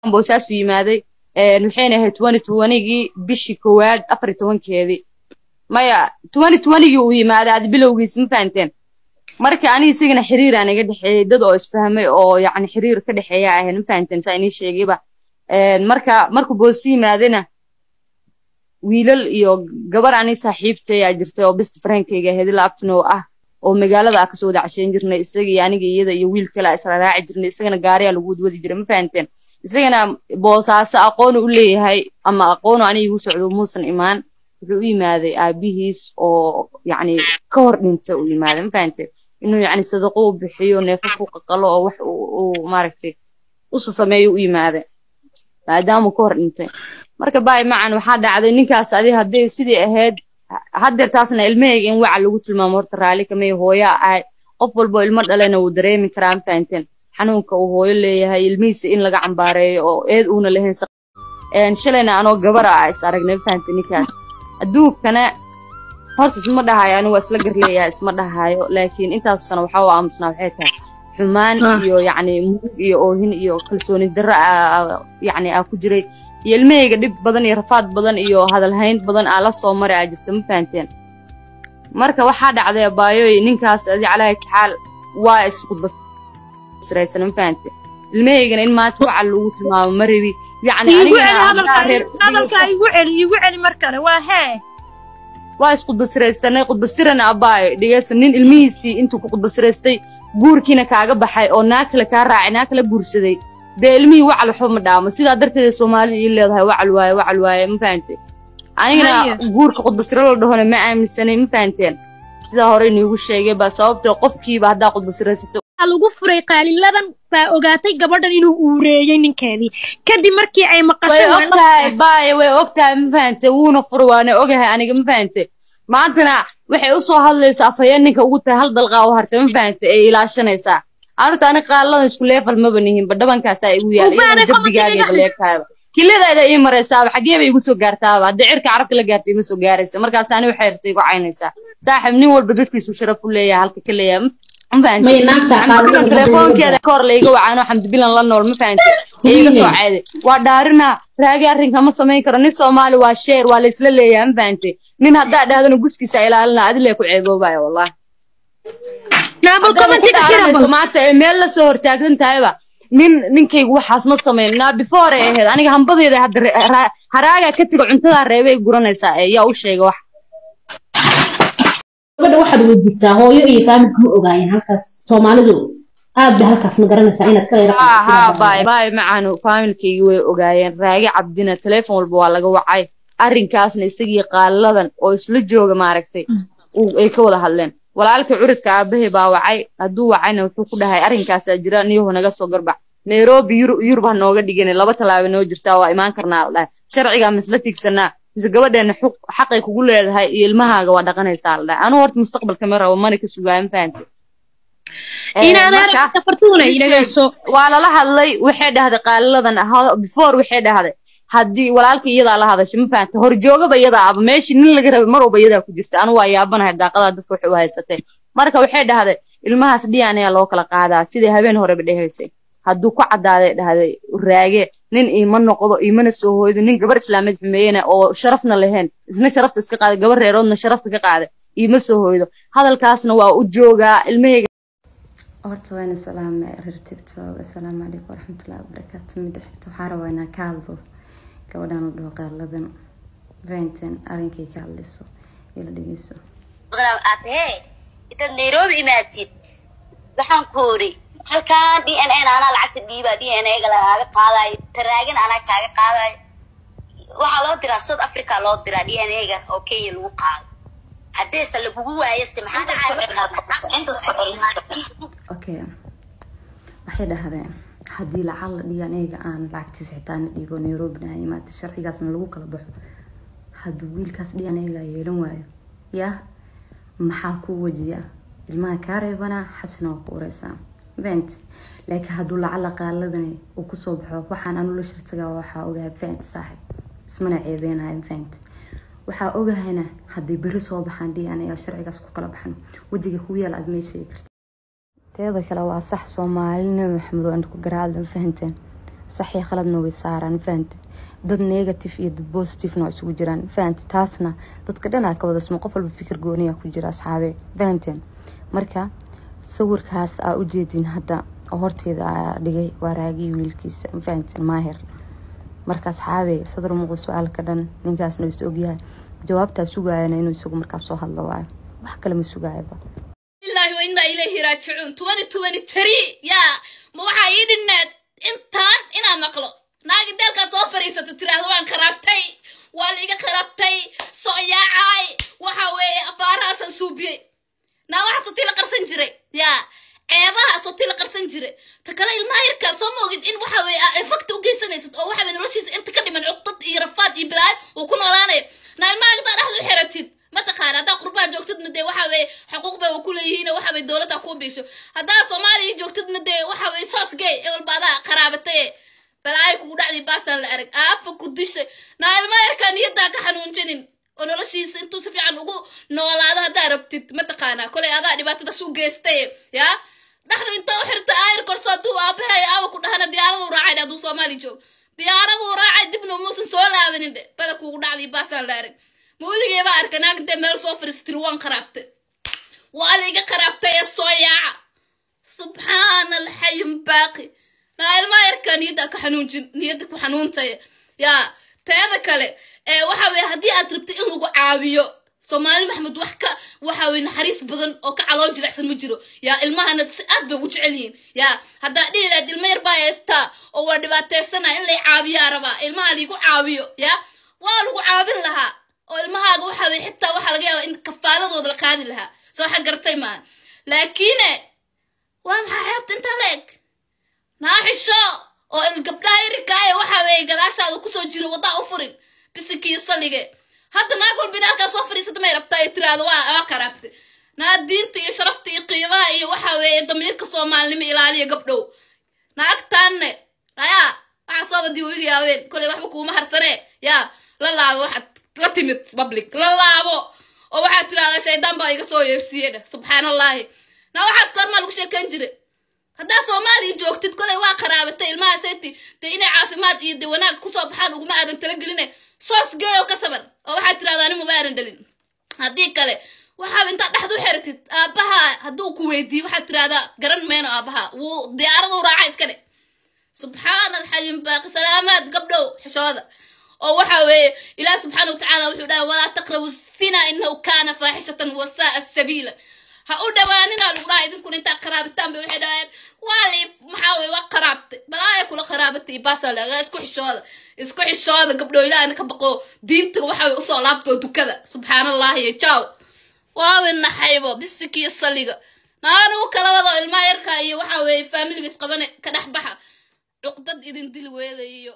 boosaasu yimaaday waxayna ahayd 2020gii bishii koowaad 14keedii maya 2020gii uu yimaaday aad bilowgiis ma fahanteen marka aniga isagana xiriir aan iga dhaxeeyay dad oo isfahmay oo yacni xiriir ka dhaxeeya ahayn ma fahanteen saa inii sheegayba markuu boosi yimaadayna wiilal iyo gabar ani saaxiibtay ayaa jirtay oo best friendkayga ahayd ilaa abtino ah oo magaalada ah kasoo wada casheyn jirnay isaga iyo aniga iyada iyo wiil kale isla raaci jirnay isagana gaariya lagu wadi jiray ma fahanteen isagana boosaaso aqoon u leeyahay ama aqoon aniga igu socdo muusan imaan wuxuu u yimaaday aabihiis oo yacni ka hor dhintay u yimaaday ma fahanteen inuu yacni sadaqo u bixiyo neefaf u qaqalo oo wax uu maaragtay usu sameeyo u yimaaday maadaama ka hor dhintay marka baay macan waxaa dhacday ninkaas adi hadday sidii ahayd haddeer taasna ilmahayga in waca lagu tilmaamo horta raali kamay hooya ahay qof walbo ilmo dhalena wuu dareemi karaa ma fahanteen xanuunka uu hooyo leeyahay ilmihiisa in laga cambaareeyo oo eed uuna lahayn shalayna anoo gabara ah is aragnay ma fahanteen ninkaas adduunkana horta isma dhahayo anigu waa isla gar leeyahay isma dhahayo laakiin intaas sano waxaa u aamusnaa waxay tahay xumaan iyo yacni murug iyo oohin iyo kalsooni darro yacni ku jiray iyo ilmahayga dhib badan iyo rafaad badan iyo hadalhayn badan la soo maray jirta ma fahanteen marka waxaa dhacday abaayoy ninkaas adi calaahi taxaal waa isqudbasiraysan ma fahanteen ilmahaygana in maanta waxa lagu tilmaamo ma rabi yacni hadalka igu celi markale waa isqudbasiraysanay qudbasirana abaayo dhigayso nin ilmihiisii intuu ku qudbasiraystay guurkiina kaaga baxay oo naag kale kaa raacay naag kale guursaday dee ilmihii wacal waxba ma dhaamo sidaa darteed soomaalida ii leedahay wacal waaye ma fahanteen anigana guurka qudbasiro la dhahona ma aaminsanay ma fahanteen sidaa hore iniigu sheegay baa sababtoo qofkiiba haddaa qudbasiraysato lagu furay qaaliladan baa ogaatay gabadhan inuu uureeyay ninkeedii kadib markii ay maqashay way ogtahay ma fahanteen wuuna furay waana ogahay aniga ma fahanteen maantana waxay u soo hadlaysaa afhayeen ninka ugu tahay hal dalqaa u hartay ma fahanteen ee ilaashanaysaa arta ani qaaladan isku leefal ma banihin badhabankaas ay igu yaalay jabdigaaga baleekayba kiladayda ii maraysaa xageeba igu soo gaartaaba hadii cirka carabka la gaartay igu soo gaaraysa markaas ani waxay irtay igu caynaysaa saaxib nin walba dadkiisu sharaf u leeyahay halka ka leeyahay ma fahanteen telefoonkeeda koor la iga wacaano xamdi bilan la nool ma fahanteen iga soo caaday waa dhaarina raagi arrinka ma samayn karo nin Soomaali waa sheer waa la isla leeyahay ma fahanteen nin hadda dhahdana guskiisa ilaalina adile ku ceeboobaya wallahi naabo commentiga kira maanta meel la soo hortaagsan tahayba ninkaygu waxaas ma sameynaa before aheed aniga hambadeeda hadda haraaga ka tigo cuntada reebay guranaysaa yaa u sheegay wax gabadha waxaad weydiistaa hooyo iyo faamilka ma ogaayeen halkaas Soomaalidu aad halkaas ma garanaysaa inaad ka leedahay baay macaanu faamilkaygu way ogaayeen raagi cabdina telefoon walba waa laga wacay arrinkaasna isagii qaaladan oo isla jooga maaragtay ay ka wada hadleen walaalka curidka aabahay baa wacay hadduu wacayna wuxuu ku dhahay arrinkaas jira niyahu naga soo garbac Nairobi Yurub ha nooga dhigeen laba talaabo noo jirtaa waa imaan karnaa dhahay sharciga misla tigsanaa is gabadheena xaqay kugu leedahay iyo ilmahaaga waa dhaqanaysaa dhahay anu horta mustaqbalka ma rabo mana ka sugaan fahanti waa lala hadlay waxay dhahday qaaladan before waxay dhahday haddii walaalka iyadaa la hadashay ma fahanti horjoogaba iyadaa aba meeshii nin laga rabay mar walba iyadaa ku jirta anu waa yaabanahay daaqadaa dadka waxay u haysatay marka waxay dhahday ilmahaas DNA loo kala qaadaa sidii habeen horeba dhahaysay hadduu ku cadaaday dhahday raage nin iima noqdo iimana soo hooydo nin gabar islaameed xumeeyana oo sharafna lahayn isna sharafta iska qaaday gabar reeroodna sharafta ka qaaday iima soo hooydo hadalkaasna waa u joogaa ilmahayga horta waana salaame reer TikTok assalaamu calaykum waraxmatullaahi wabarakaatuh midxigta waxaa rabaa inaan ka hadlo gabadhan u dhaho qaaladan fahanteen arrinkay ka hadlayso ila dhegeyso inta Nairobi imaatid waxaan koori halkaan DNA ana lacagta dhiiba DNA ga laga qaaday taraagin ana kaaga qaaday waxa loo diraa South Africa loo diraa DNA ga oo Kenya lagu qaado hadii se lagu waayo maxaa okay waxay dhahdeen haddii lacal DNA ga aan lacagtiisa xitaa dhiibo Nairobi na imaatid sharcigaasna lagu kala baxo hadduu wiilkaas DNA ga yeelan waayo yaa maxaa ku wajiya ilmaha ka reebana xabsina ku ureysan bent laakiin hadduu lacala qaaladan uu ku soo baxo waxaan anu la shirtaga waxa ogahay bent saaxib ismana ceebeenahay bent waxa ogahayna haddii bari soo baxaan DNA sharcigaas ku kala baxno wajiga ku yaal aad meeshay kartaa teeda kale waa sax Soomaalina Maxamed oo ku garaad fahanteen saxii khaladna way saaraan fahanti dad negative iyo dad positive na isugu jiraan fahanti taasna dadka dhan ka wada isma qof walba fikir gooniya ku jira asxaabe fahanteen marka sawirkaas aa u jeedin hadda horteeda dhigay waraagii wiilkiisa fahanteen maahir marka asxaabe sadar muuqdo su'aal ka dhan ninkaasna is ogyahay jawaabta sugaayana inuu isagu markaas soo hadlo waayo wax kale ma sugaayba ilaahi wa inna ilayhi raaji'uun 2023 ya ma waxa idinad intaan ina maqlo naagi dalka soo fariisato tiraahdo waan qarabtay waa liiga qarabtay soo yaacay waxa weeye afaarahasan suubiyay na waxa soo tila qarsan jiray ya ceebaha soo tila qarsan jiray ta kale ilmaha yarka soo moogid in waxa weeye ay fakta u geysanaysid oo waxa weeye noloshiisa inta ka dhiman cuqdad iyo rafaad iyo bilaad uu ku noolaanay na ilmaha inta dhaxdu xiratid ma taqaan hada qurbaa joogtidna de waxa weeye xuquuq bay ku leeyihiin waxa weeye dawladda ku biisho hada Soomaaliya joogtidna de waxa weeye soos gay ee walbaada qaraabatay balaay ku dhacday baasan la arag afa ku dishay na ilmaha yarka niyada ka xanuunjinin oo noloshiisa intuu si fiican ugu noolaado hada rabtid ma taqaana kulay adaa dhibaatada soo geystay ya dhaxdu inta u xirta ayr korsadu aabahay aawa ku dhahana diyaaradu raacay aduu Soomaali joog diyaaradu raacay dibna muusan soo laabanin bala ku dhacday baasan la arag مولیه بار کنار ده مل سوفر استروان خرابته وعليه خرابته الصياعة سبحان الحي باقي نايل ما يركن يدك حنون يدك حنون تي يا تهذا كله وحوي هدي أتربت إنه عابيو سومالي محمد وحوي نحريس بدن أو كعلون جل أحسن مجرو يا المها نتسأب بوجعلين يا هذا دي لد المير بايستا أو دبات السنة اللي عابيا ربا المها اللي يقول عابيو يا والو عابين لها oo ilmahaaga waxa way xitaa waxa laga yaabaa in kafaaladooda la qaadi lahaa soo xagartay ma laakiin waa maxay xabta inta leeg naaxisho oo il gabdhaha yarkaay waxa way gadaashaada ku soo jiro wada u furin bisikii salige hadda naagul binaalka soo fariisada ma rabtaa ay tiraado waa qarabtay naa diinta iyo sharafta iyo qiimaha iyo waxa way damiirka Soomaalnimo ilaaliya gabdhow naagtaanne waxa soo badii wiiga yaaween kulay waxba kuuma harsane ya la laabo waxa la timid public la laabo oo waxa tiraada shaydan baa iga soo yeersiiyay subhanallahi na waxa iskor ma lagu sheekan jiray hada Soomaali joogtid kulay waa qaraabatay ilmaha seeti de inay caafimaad iyo wanaag ku soo baxaan ugu ma aadan tala geline soos geeyo ka saban oo waxa tiraada anigu ma aadan dhalin hadii kale waxa inta dhaxdu xirtid aabaha haduu ku weydiyo waxa tiraada garan meeno aabaha wuu diyaaradu raacay iska dhig subhanal hayyin baaqi salaamaad gabdhow xishooda oo waxa weeye ilaahay subhanahu wa ta'ala wuxuu dhahay wala taqrabu sina innahu kana fahishatan wa sa'a sabila ha u dhawaanina lagu dhahay idinku inta qaraabataan bay waxay dhaayeen wali maxaa way wa qaraabtay balaa kula qaraabatay baasal la isku xishooda gabdho ilaahay ka baqo diinta waxa way u soo laabto dukada subhanallahi ya jaw waawina haybo bisiki saliga naanu kala wado ilma yarka iyo waxa way families qabane ka dhaxbaxa uqdad idin dil weedayo